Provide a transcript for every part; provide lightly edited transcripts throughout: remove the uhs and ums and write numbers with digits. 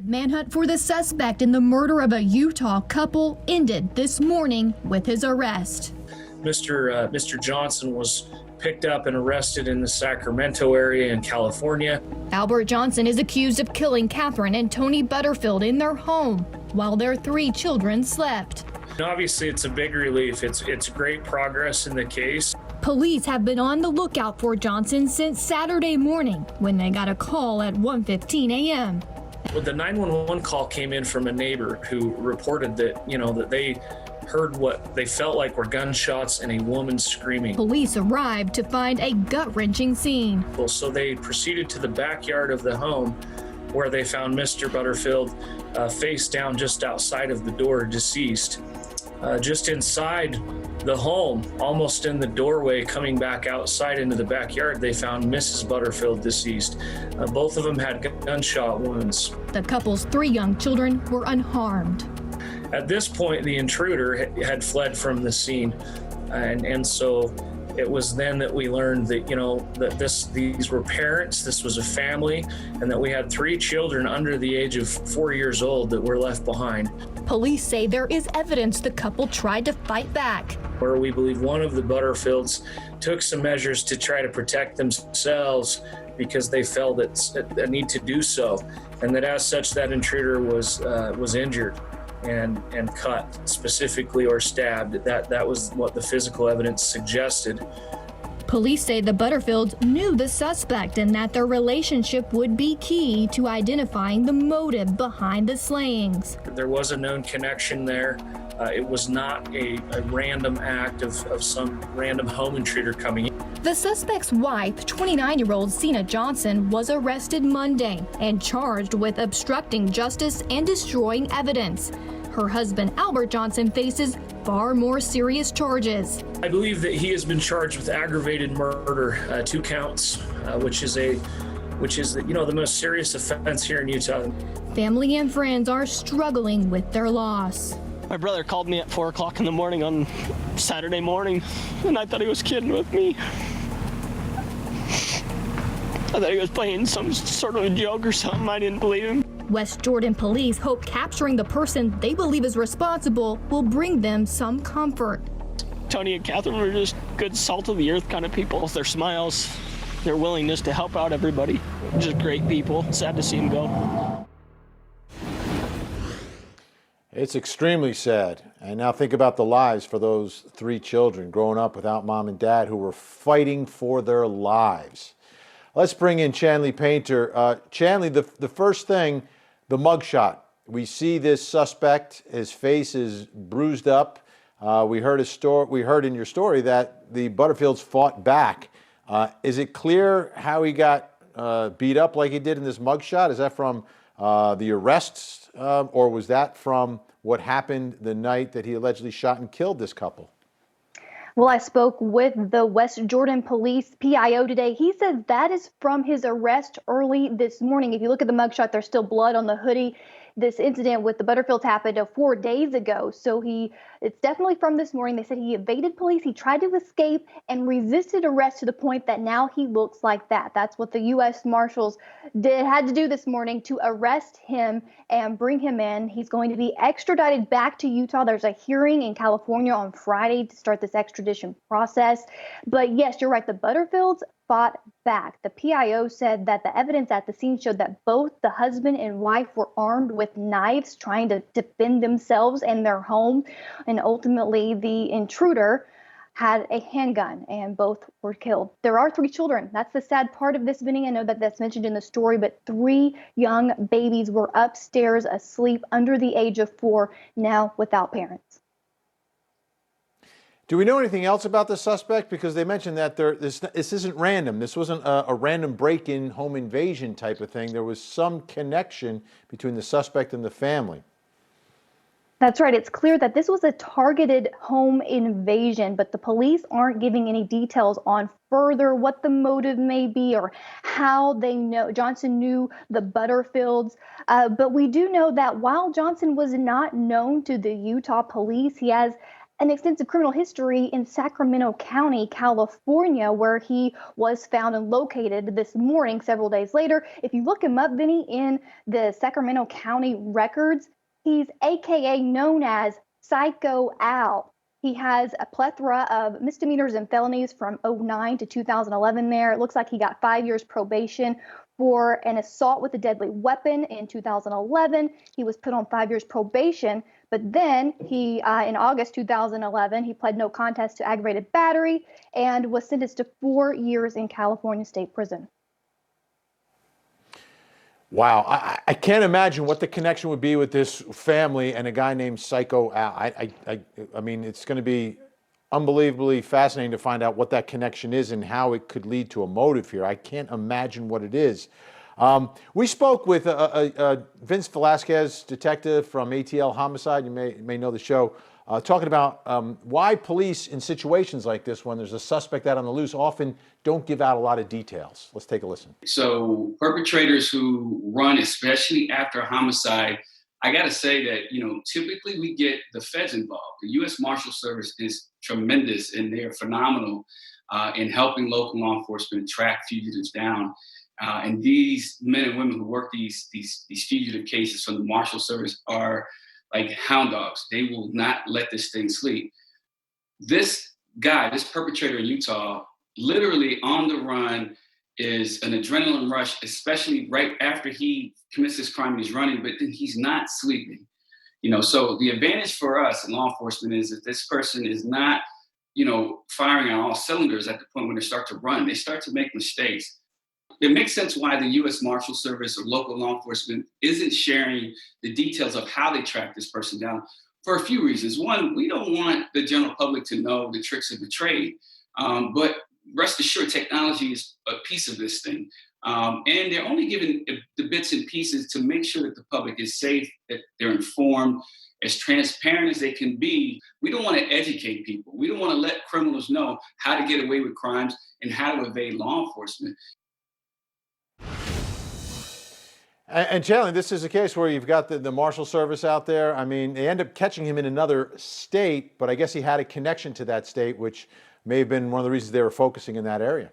Manhunt for the suspect in the murder of a Utah couple ended this morning with his arrest. Mr. Johnson was picked up and arrested in the Sacramento area in California. Albert Johnson is accused of killing Catherine and Tony Butterfield in their home while their 3 children slept. Obviously, it's a big relief. It's great progress in the case. Police have been on the lookout for Johnson since Saturday morning when they got a call at 1:15 a.m. Well, the 911 call came in from a neighbor who reported that, that they heard what they felt like were gunshots and a woman screaming. Police arrived to find a gut-wrenching scene. Well, so they proceeded to the backyard of the home where they found Mr. Butterfield face down just outside of the door, deceased. Just inside the home, almost in the doorway, coming back outside into the backyard, they found Mrs. Butterfield deceased. Both of them had gunshot wounds. The couple's 3 young children were unharmed. At this point, the intruder had fled from the scene, and so it was then that we learned that that these were parents, this was a family, and that we had 3 children under the age of 4 years old that were left behind. Police say there is evidence the couple tried to fight back. Where we believe one of the Butterfields took some measures to try to protect themselves because they felt a need to do so, and that as such that intruder was injured and cut specifically or stabbed. That was what the physical evidence suggested. Police say the Butterfields knew the suspect and that their relationship would be key to identifying the motive behind the slayings. There was a known connection there. It was not a random act of some random home intruder coming in. The suspect's wife, 29-year-old Sina Johnson, was arrested Monday and charged with obstructing justice and destroying evidence. Her husband, Albert Johnson, faces far more serious charges. I believe that he has been charged with aggravated murder, 2 counts, which is the most serious offense here in Utah. Family and friends are struggling with their loss. My brother called me at 4 o'clock in the morning on Saturday morning, and I thought he was kidding with me. I thought he was playing some sort of a joke or something. I didn't believe him. West Jordan police hope capturing the person they believe is responsible will bring them some comfort. Tony and Catherine were just good salt of the earth kind of people. Their smiles, their willingness to help out everybody, just great people. Sad to see them go. It's extremely sad. And now think about the lives for those 3 children growing up without mom and dad who were fighting for their lives. Let's bring in Chanley Painter. Chanley, the first thing, the mugshot. We see this suspect, his face is bruised up. We heard in your story that the Butterfields fought back. Is it clear how he got beat up like he did in this mugshot? Is that from the arrests, or was that from what happened the night that he allegedly shot and killed this couple? Well, I spoke with the West Jordan Police PIO today. He says that is from his arrest early this morning. If you look at the mugshot, there's still blood on the hoodie. This incident with the Butterfields happened 4 days ago. So it's definitely from this morning. They said he evaded police. He tried to escape and resisted arrest to the point that now he looks like that. That's what the U.S. Marshals had to do this morning to arrest him and bring him in. He's going to be extradited back to Utah. There's a hearing in California on Friday to start this extradition process. But yes, you're right. The Butterfields fought back. The PIO said that the evidence at the scene showed that both the husband and wife were armed with knives trying to defend themselves and their home. And ultimately, the intruder had a handgun and both were killed. There are 3 children. That's the sad part of this, Vinny. I know that that's mentioned in the story, but 3 young babies were upstairs asleep under the age of 4, now without parents. Do we know anything else about the suspect? Because they mentioned that this isn't random. This wasn't a random break-in home invasion type of thing. There was some connection between the suspect and the family. That's right. It's clear that this was a targeted home invasion, but the police aren't giving any details on further what the motive may be or how they know Johnson knew the Butterfields. But we do know that while Johnson was not known to the Utah police, he has an extensive criminal history in Sacramento County, California, where he was found and located this morning, several days later. If you look him up, Vinny, in the Sacramento County records, he's AKA known as Psycho Al. He has a plethora of misdemeanors and felonies from '09 to 2011 there. It looks like he got 5 years probation for an assault with a deadly weapon in 2011. He was put on 5 years probation, but then he, in August 2011, he pled no contest to aggravated battery and was sentenced to 4 years in California State Prison. Wow, I can't imagine what the connection would be with this family and a guy named Psycho Al. I mean, it's going to be unbelievably fascinating to find out what that connection is and how it could lead to a motive here. I can't imagine what it is. We spoke with Vince Velasquez, detective from ATL Homicide. You may know the show. Talking about why police in situations like this, when there's a suspect out on the loose, often don't give out a lot of details. Let's take a listen. So perpetrators who run, especially after a homicide, I got to say that, typically we get the feds involved. The U.S. Marshal Service is tremendous and they're phenomenal in helping local law enforcement track fugitives down. And these men and women who work these fugitive cases from the Marshal Service are like hound dogs. They will not let this thing sleep. This guy, this perpetrator in Utah, literally on the run, is an adrenaline rush, especially right after he commits this crime. He's running, but then he's not sleeping. So the advantage for us in law enforcement is that this person is not, firing on all cylinders at the point when they start to run. They start to make mistakes. It makes sense why the U.S. Marshal Service or local law enforcement isn't sharing the details of how they track this person down for a few reasons. One, we don't want the general public to know the tricks of the trade, but rest assured, technology is a piece of this thing. And they're only given the bits and pieces to make sure that the public is safe, that they're informed, as transparent as they can be. We don't want to educate people. We don't want to let criminals know how to get away with crimes and how to evade law enforcement. And Chandler, this is a case where you've got the Marshal Service out there. I mean, they end up catching him in another state, but I guess he had a connection to that state, which may have been one of the reasons they were focusing in that area.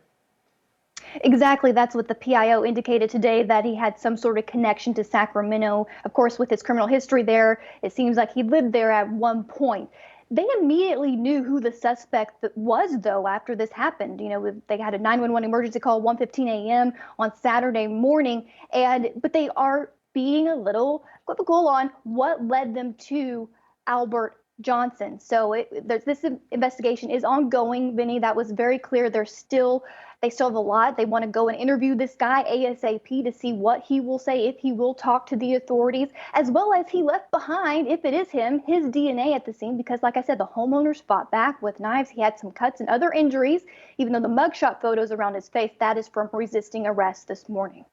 Exactly. That's what the PIO indicated today, that he had some sort of connection to Sacramento. Of course, with his criminal history there, it seems like he lived there at one point. They immediately knew who the suspect was, though, after this happened. They had a 911 emergency call 1:15 a.m. on Saturday morning, but they are being a little equivocal on what led them to Albert Johnson. So this investigation is ongoing, Vinny. That was very clear. They still have a lot. They want to go and interview this guy ASAP to see what he will say, if he will talk to the authorities, as well as he left behind, if it is him, his DNA at the scene, because like I said, the homeowners fought back with knives. He had some cuts and other injuries, even though the mugshot photos around his face, that is from resisting arrest this morning.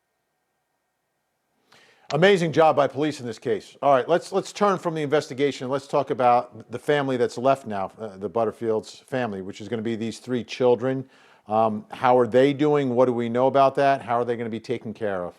Amazing job by police in this case. All right, let's turn from the investigation. Let's talk about the family that's left now, the Butterfield's family, which is going to be these three children. How are they doing? What do we know about that? How are they going to be taken care of?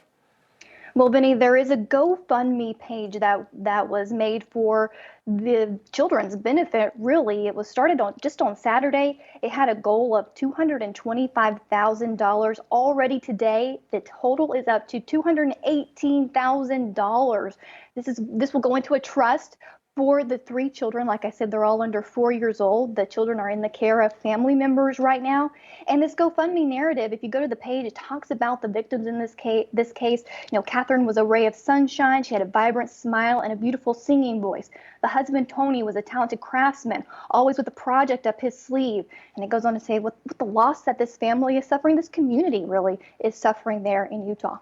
Well, Vinny, there is a GoFundMe page that was made for the children's benefit. Really, it was started on Saturday. It had a goal of $225,000. Already today, the total is up to $218,000. This will go into a trust for the three children. Like I said, they're all under 4 years old. The children are in the care of family members right now. And this GoFundMe narrative, if you go to the page, it talks about the victims in this case. Catherine was a ray of sunshine. She had a vibrant smile and a beautiful singing voice. The husband, Tony, was a talented craftsman, always with a project up his sleeve. And it goes on to say, with the loss that this family is suffering, this community really is suffering there in Utah.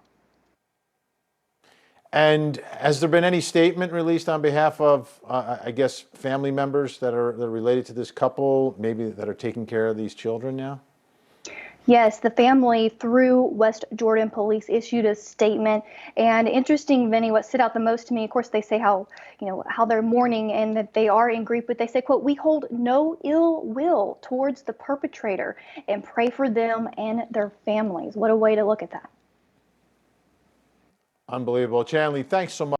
And has there been any statement released on behalf of, I guess, family members that are related to this couple, maybe that are taking care of these children now? Yes, the family through West Jordan Police issued a statement. And interesting, Vinny, what stood out the most to me, of course, they say how they're mourning and that they are in grief, but they say, quote, "We hold no ill will towards the perpetrator and pray for them and their families." What a way to look at that. Unbelievable. Chanley, thanks so much.